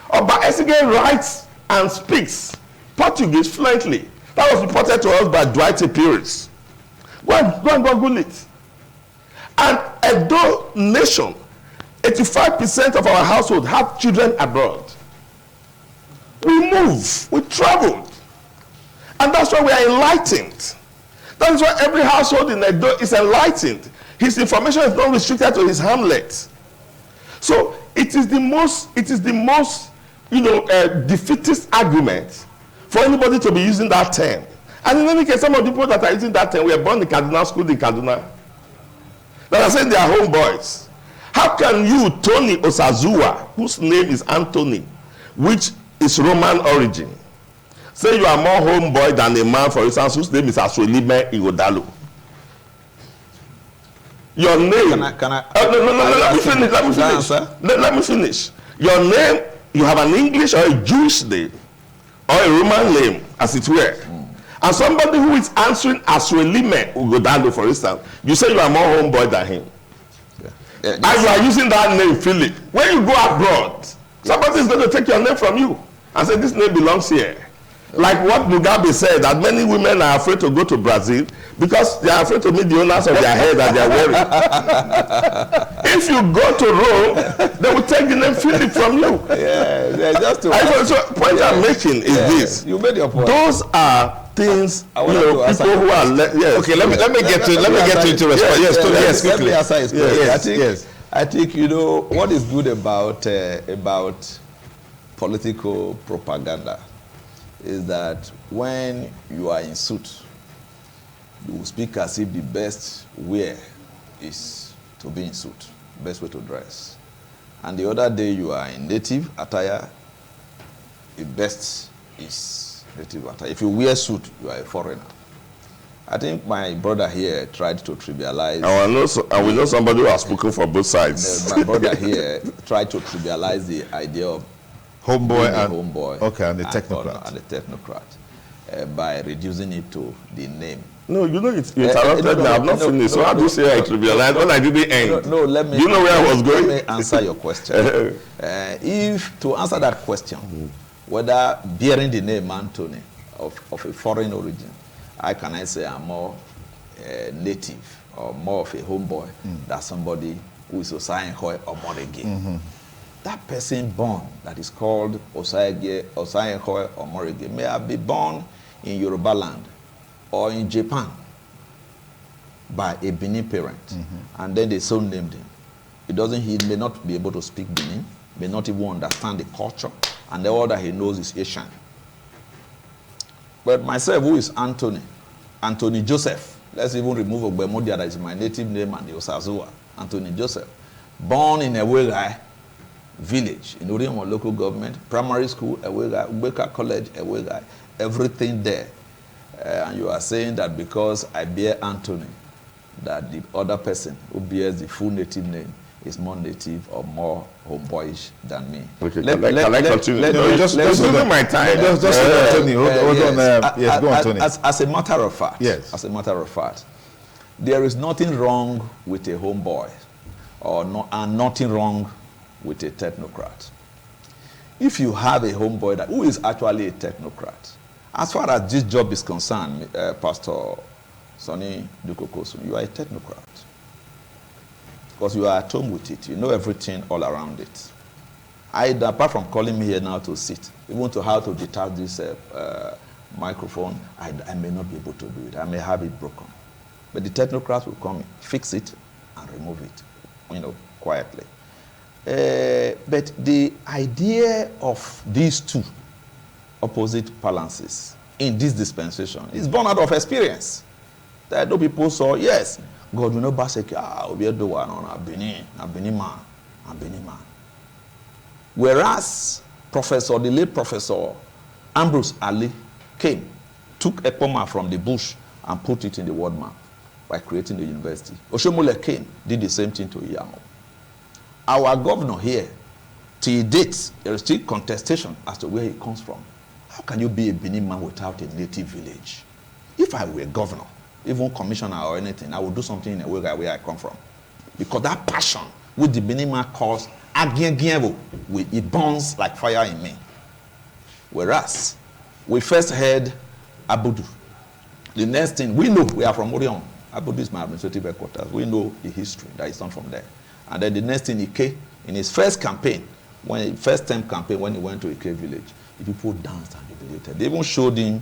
Obaseki writes and speaks Portuguese fluently. That was reported to us by Dwight Pierce. Go and Google it. And Edo nation, 85% of our household have children abroad. We move, we traveled. And that's why we are enlightened. That is why every household in Edo is enlightened. His information is not restricted to his hamlet. So it is the most defeatist argument for anybody to be using that term. And in any case, some of the people that are using that term were born in Kaduna, schooled in Kaduna, that are saying they are homeboys. How can you, Tony Osazuwa, whose name is Anthony, which is Roman origin, say you are more homeboy than a man, for instance, whose name is Aswelime Igodalo? Your name. Let me finish. Your name, you have an English or a Jewish name or a Roman name, as it were. And somebody who is answering Aswelime Igodalo, for instance, you say you are more homeboy than him. And you are using that name, Philip. When you go abroad, somebody is going to take your name from you and say this name belongs here. Like what Mugabe said, that many women are afraid to go to Brazil because they are afraid to meet the owners of their hair that they are wearing. If you go to Rome, they will take the name Philip from you. Yeah, just to so point I'm making is this. You made your point. Those are things, people who are Okay, let me get to respond. Yes, quickly. Let me answer his question. Yes. I think what is good about political propaganda is that when you are in suit, you will speak as if the best wear is to be in suit, best way to dress. And the other day you are in native attire, the best is native attire. If you wear suit, you are a foreigner. I think my brother here tried to trivialize. And we know somebody who has spoken for both sides. My brother here tried to trivialize the idea of homeboy and the technocrat. And the technocrat by reducing it to the name. No, you interrupted me. I've not finished. So how do you say I trivialized when I didn't end? No, let me. You know where I was going? Let me answer your question. If to answer that question, whether bearing the name Anthony of a foreign origin, I say I'm more native or more of a homeboy than somebody who is Osayenhoi or Morege. That person born that is called Osayenhoi or Morege may have been born in Yoruba land or in Japan by a Benin parent, and then they so named him. He may not be able to speak Benin, may not even understand the culture, and all that he knows is Asian. But myself, who is Anthony Joseph, let's even remove Ogbemodia, that is my native name, and the Osazuwa, Anthony Joseph, born in Ewegai village, in Uriemo local government, primary school, Ewegai, Ubeka College, Ewegai, everything there. And you are saying that because I bear Anthony, that the other person who bears the full native name is more native or more homeboyish than me. Okay, can I continue? Just my time. Tony, hold on. Yes, go on, Tony. As a matter of fact, yes. As a matter of fact, there is nothing wrong with a homeboy, and nothing wrong with a technocrat. If you have a homeboy who is actually a technocrat, as far as this job is concerned, Pastor Sonny Dukokosu, you are a technocrat. because you are at home with it. You know everything all around it. Apart from calling me here now to sit, even to how to detach this microphone, I may not be able to do it. I may have it broken. But the technocrats will come in, fix it, and remove it, quietly. But the idea of these two opposite balances in this dispensation is born out of experience. That though people saw, yes, God will know Obaseki, we are the one on a Benin man. Whereas the late Professor Ambrose Ali came, took Ekpoma from the bush and put it in the world map by creating the university. Oshomole came, did the same thing to Iyamo. Our governor here, till date, there is still contestation as to where he comes from. How can you be a Benin man without a native village? If I were a governor, even commissioner or anything, I would do something in a way where I come from. Because that passion which the Benin man calls Agiengienvo, it burns like fire in me. Whereas, we first heard Abudu. The next thing, we know we are from Orion. Abudu is my administrative headquarters. We know the history that is done from there. And then the next thing, Ike, in his first campaign, first term campaign, when he went to Ike village, the people danced and jubilated. They even showed him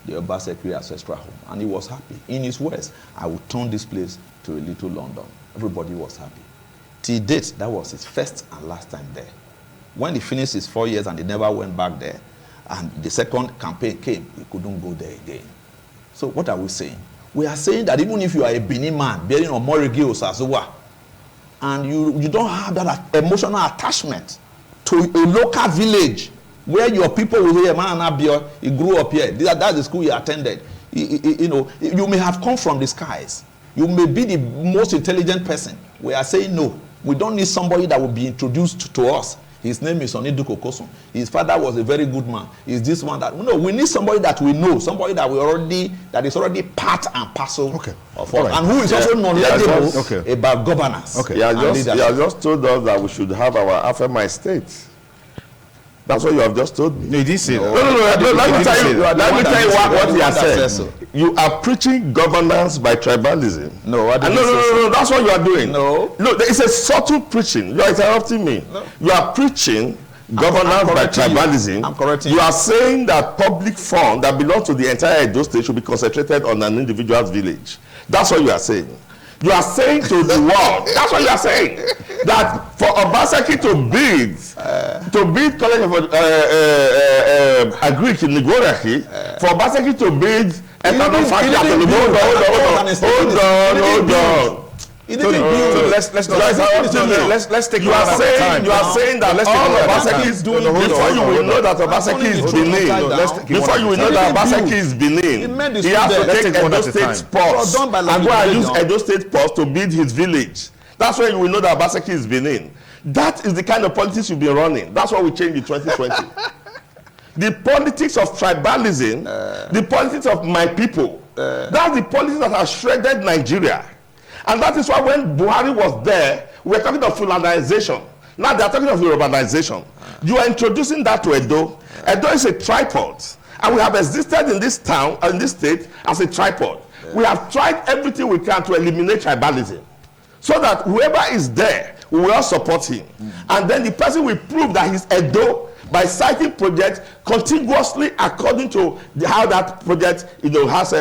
the Obaseki ancestral home, and he was happy. In his words, I would turn this place to a little London. Everybody was happy. Till date, that was his first and last time there. When he finished his 4 years and he never went back there, and the second campaign came, he couldn't go there again. So what are we saying? We are saying that even if you are a Benin man, bearing on Morigi or Sazuwa, and you don't have that emotional attachment to a local village where your people will say, man, Abio, he grew up here. That's the school he attended. You may have come from the skies. You may be the most intelligent person. We are saying no. We don't need somebody that will be introduced to us. His name is Oniduko Kosun. His father was a very good man. Is this one that? No, we need somebody that we know, somebody that is already part and parcel of us, right. And who is also knowledgeable about governance. Okay. You have just told us that we should have our Afema state. That's what you have just told me. No, you didn't say that. No. Let me tell you what he has said. So. You are preaching governance by tribalism. No, no. That's what you are doing. No, it's a subtle preaching. You are interrupting me. No. You are preaching governance by tribalism. I'm correcting you. You are saying that public fund that belongs to the entire Edo state should be concentrated on an individual's village. That's what you are saying. You are saying to the world, that's what you are saying, that for Obaseki to build College of Agric in Nigoraki, for Obaseki to build ethanol factory at hold on. Let's take you are saying that all Obaseki is doing before you will know that Obaseki is Benin. Before you will know that Obaseki is Benin, he has to take Edo State Post and go and use Edo State Post to build his village. That's when you will know that Obaseki is Benin. That is the kind of politics you've been running. That's what we changed in 2020. The politics of tribalism, the politics of my people, that's the politics that has shredded Nigeria. And that is why when Buhari was there, we were talking of Fulanization. Now they are talking of urbanization. You are introducing that to Edo. Edo is a tripod. And we have existed in this town, in this state, as a tripod. We have tried everything we can to eliminate tribalism. So that whoever is there, we will all support him. And then the person will prove that he's Edo by citing projects contiguously according to how that project has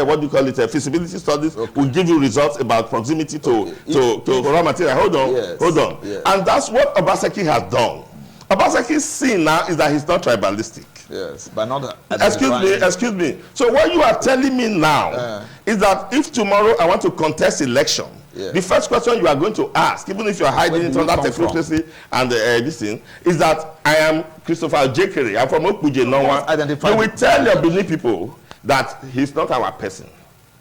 feasibility studies will give you results about proximity to raw material. Hold on. Yes. And that's what Obaseki has done. Obaseki's sin now is that he's not tribalistic. Yes, but not. Excuse me. So what you are telling me now is that if tomorrow I want to contest election, the first question you are going to ask, even if you are hiding it under technocracy and this thing, is that I am Christopher Jekere. I'm from Okuje Nonwa. You will tell your Benin people that he's not our person.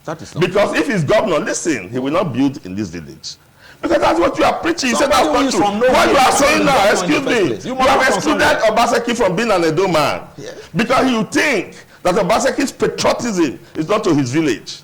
That is not because if he's governor, listen, he will not build in this village. Because that's what you are preaching. You said that's not true. What you are saying now, excuse me, you have excluded Obaseki from being an Edo man. Because you think that Obaseki's patriotism is not to his village.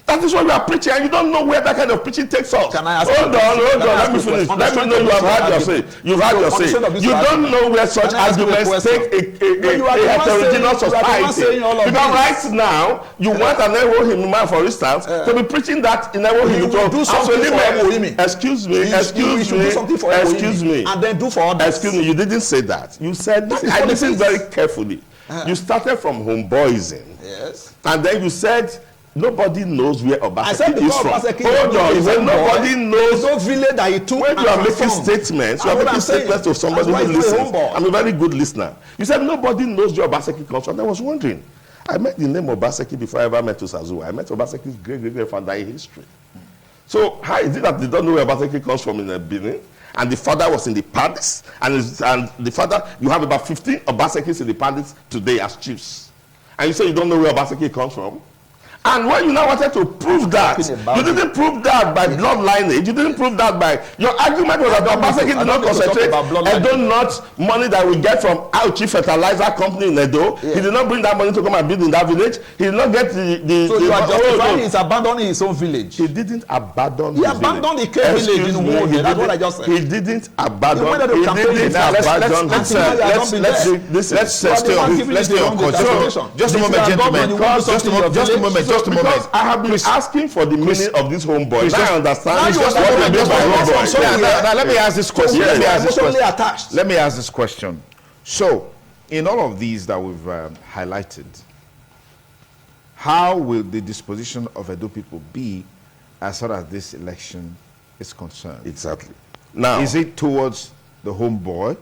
That is what we are preaching, and you don't know where that kind of preaching takes us. Can I ask hold on, let me finish. Let me know you have had your say. You've had your say. You don't know where such arguments take a heterogeneous society. Because right now, you want an Elohim man, for instance, to be preaching that in Elohim. Do something for Elohim. Excuse me, and then do for others. Excuse me, you didn't say that. You said, I listened very carefully. You started from homeboyism. Yes. And then you said, nobody knows where Obaseki is from. Hold on, you said nobody knows. No village that he took. When you are making statements, you are making statements to somebody who listens. I'm a very good listener. You said nobody knows where Obaseki comes from. I was wondering. I met the name Obaseki before I ever met Osazuwa. I met Obaseki's great-great-grandfather in history. So how is it that they don't know where Obaseki comes from in the beginning? And the father was in the palace, and the father, you have about 15 Obasekis in the palace today as chiefs. And you say you don't know where Obaseki comes from? And when you now wanted to prove that, you didn't prove that by blood lineage. You didn't prove that by your argument was that Obaseki did not concentrate Edo not money that we get from Auchi fertilizer company in Edo. Yeah. He did not bring that money to come and build in that village. He did not get the. So you are justifying he's abandoning his own village. He didn't abandon. He abandoned the village in Wode. That's what I just said. He didn't abandon. Let's stay on course. Just a moment, gentlemen. Just a moment. Because I have been asking for the meaning of this homeboy. Now I understand. Now let me ask this question. Let me ask this question. So, in all of these that we've highlighted, how will the disposition of Edo people be as far as this election is concerned? Exactly. Now, is it towards the homeboy,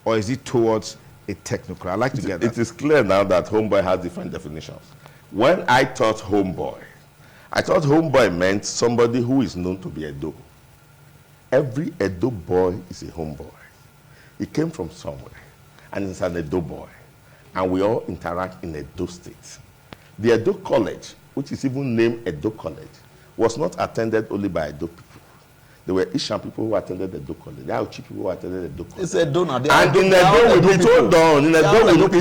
or is it towards a technocrat? I'd like to get that. It is clear now that homeboy has different definitions. When I thought homeboy meant somebody who is known to be Edo. Every Edo boy is a homeboy. He came from somewhere, and he's an Edo boy. And we all interact in Edo State. The Edo College, which is even named Edo College, was not attended only by Edo people. There were Ishan people who attended the Edo College. There are Auchi people who attended the Edo College. It's Edo now. And in Edo we meet. Hold on. In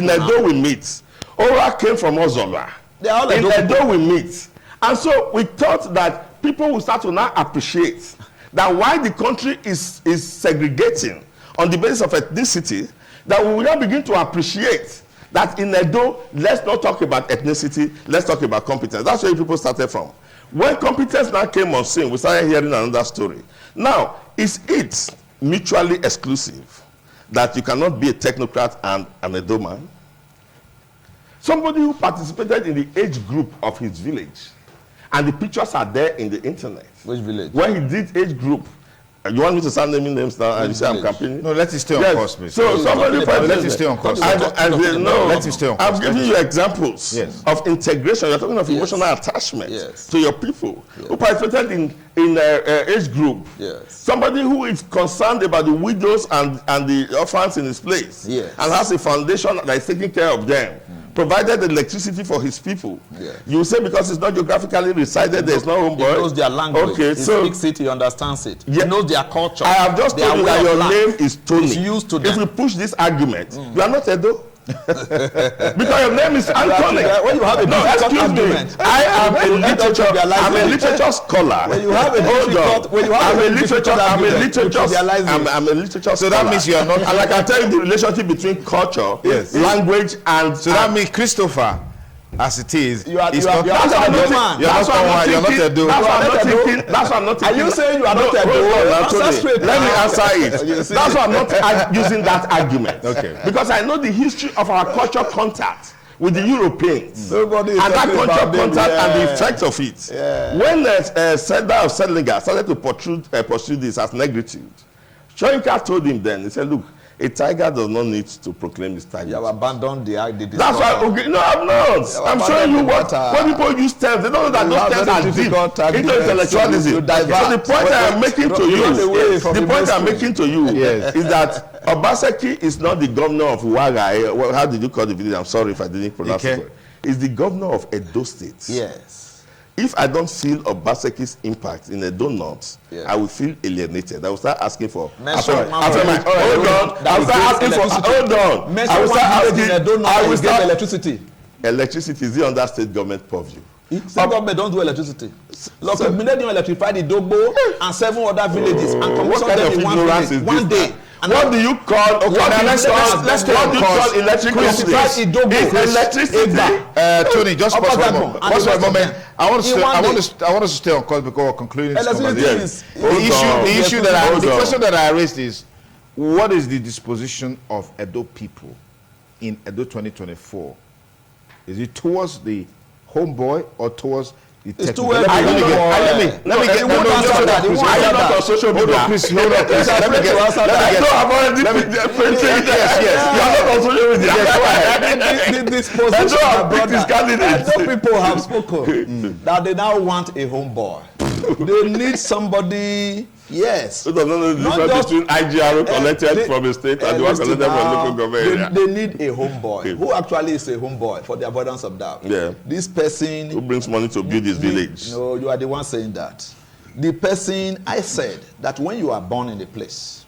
Edo we meet. Ora came from Ozola. In Edo we meet. And so we thought that people will start to now appreciate that while the country is segregating on the basis of ethnicity, that we will now begin to appreciate that in Edo, let's not talk about ethnicity, let's talk about competence. That's where people started from. When competence now came on scene, we started hearing another story. Now, is it mutually exclusive that you cannot be a technocrat and an Edo man? Somebody who participated in the age group of his village, and the pictures are there in the internet. Which village? When he did age group. You want me to start naming names now? And you say I'm campaigning? No, let it stay on course, please. So somebody let it stay on course. Let it stay on course. I'm giving you examples of integration. You're talking of emotional attachment to your people who participated in age group. Somebody who is concerned about the widows and the orphans in his place and has a foundation that is taking care of them. Provided electricity for his people. You say because it's not geographically resided, there's no homeboy. He knows their language. Okay, he speaks it, he understands it. He knows their culture. I have just told you that your name is Tony. It's used to them. If we push this argument, you are not Edo. Because your name is Anthony. When you have a argument, I am a literature scholar. When you have a literature. So that means you are not. And like I tell you, the relationship between culture, language, and so that means Christopher, as it is, you are not man. You're not Edo. That's why I'm not thinking. Are you saying you are not Edo? Let me answer it. That's why I'm not using that argument. Okay. Because I know the history of our culture contact with the Europeans. And that culture contact and the effect of it. When the sender of Sedlinger started to pursue this as negritude, Shoyinka told him then, he said, look, a tiger does not need to proclaim his tiger. You have abandoned the That's why, okay, no, I'm not. I'm showing you what when people use terms, they don't know that those terms are deep into intellectualism. So the point I am making to you, is that Obaseki is not the governor of Uwaga. Well, how did you call the village? I'm sorry if I didn't pronounce it correctly. He's the governor of Edo State. Yes. If I don't feel Obaseki's impact in Edo North, I will feel alienated. I will start asking for. Hold on. I will start asking for. Hold on. I will start asking. I will get electricity. Electricity is the under state government purview. State government don't do electricity. Look, Millennium electrified the Dogbo and 7 other villages and commissioned them in one village, one day. And what do you call? Okay, let's what do you call electric companies? Electricity. Tony, just pause for a moment. I want us to stay on course before concluding this conversation. The question that I raised is, what is the disposition of Edo people in Edo 2024? Is it towards the Homeboy or towards the technocrat? Let me get on social media. Hold on, Chris. Let me get. People have spoken that they now want a homeboy. They need somebody. Yes. So no difference between IGRO collected from a state and the one collected from a local government. They need a homeboy. Okay. Who actually is a homeboy, for the avoidance of doubt? Yeah. This person who brings money to build his village. No, you are the one saying that. The person, I said that when you are born in a place,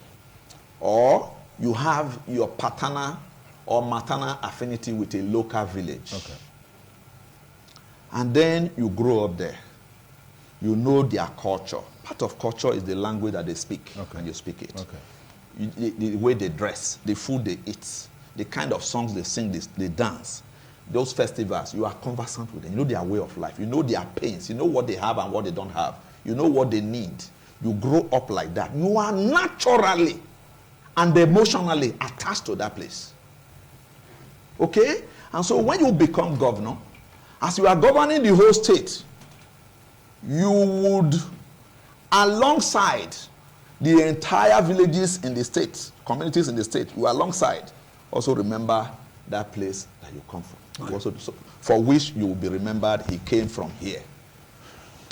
or you have your paternal or maternal affinity with a local village, okay, and then you grow up there, you know their culture. Part of culture is the language that they speak, okay, and you speak it. Okay. The way they dress, the food they eat, the kind of songs they sing, they dance, those festivals, you are conversant with them. You know their way of life. You know their pains. You know what they have and what they don't have. You know what they need. You grow up like that. You are naturally and emotionally attached to that place. Okay? And so when you become governor, as you are governing the whole state, you would, alongside the entire villages in the state, communities in the state, you alongside, also remember that place that you come from. Okay. Also, for which you will be remembered, he came from here.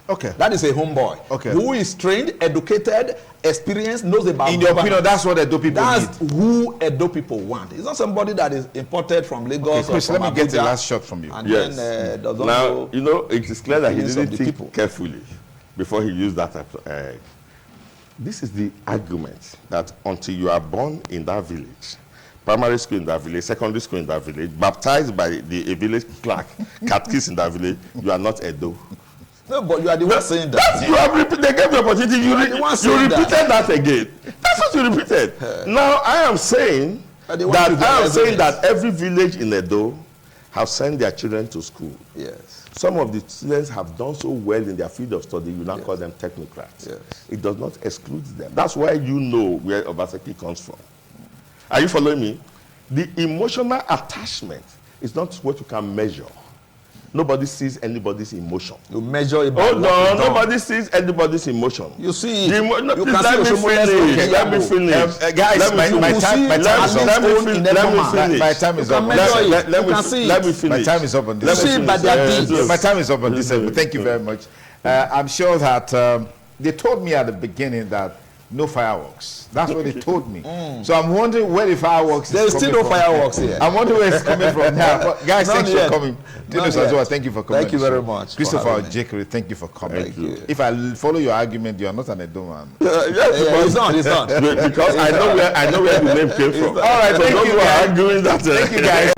Okay. That is a homeboy. Okay. Who is trained, educated, experienced, knows about. In your opinion, that's what Edo people need. That's who Edo people want. It's not somebody that is imported from Lagos. Okay, Chris, or from let me get the Abuja, last shot from you. And yes. Then, now, you know, it is clear that he didn't think people carefully before he used that. This is the argument that until you are born in that village, primary school in that village, secondary school in that village, baptized by a village clerk, catechist in that village, you are not Edo. No, but you are the one saying that. You have repeated. They gave you opportunity. You repeated that again. That's what you repeated. Now I am saying that every village in Edo have sent their children to school. Yes. Some of the students have done so well in their field of study. You now call them technocrats. Yes. It does not exclude them. That's why you know where Obaseki comes from. Are you following me? The emotional attachment is not what you can measure. Nobody sees anybody's emotion. You measure it by hold on, nobody sees anybody's emotion. You see, you can see let me finish. Guys, my time is up. Let me finish. My time is up on this. You see by their deeds. My time is up on this. Thank you very much. I'm sure that they told me at the beginning that no fireworks. That's what they told me. So I'm wondering where the fireworks. There's still no fireworks here. I'm wondering where it's coming from now. But guys, thanks for coming. Thank you for coming. Thank you very much. Christopher Ojekere, thank you for coming. Thank you. If I follow your argument, you are not an Edo man. It's not. Because I know where the name came from. All right, thank you. Arguing that. Thank you, guys.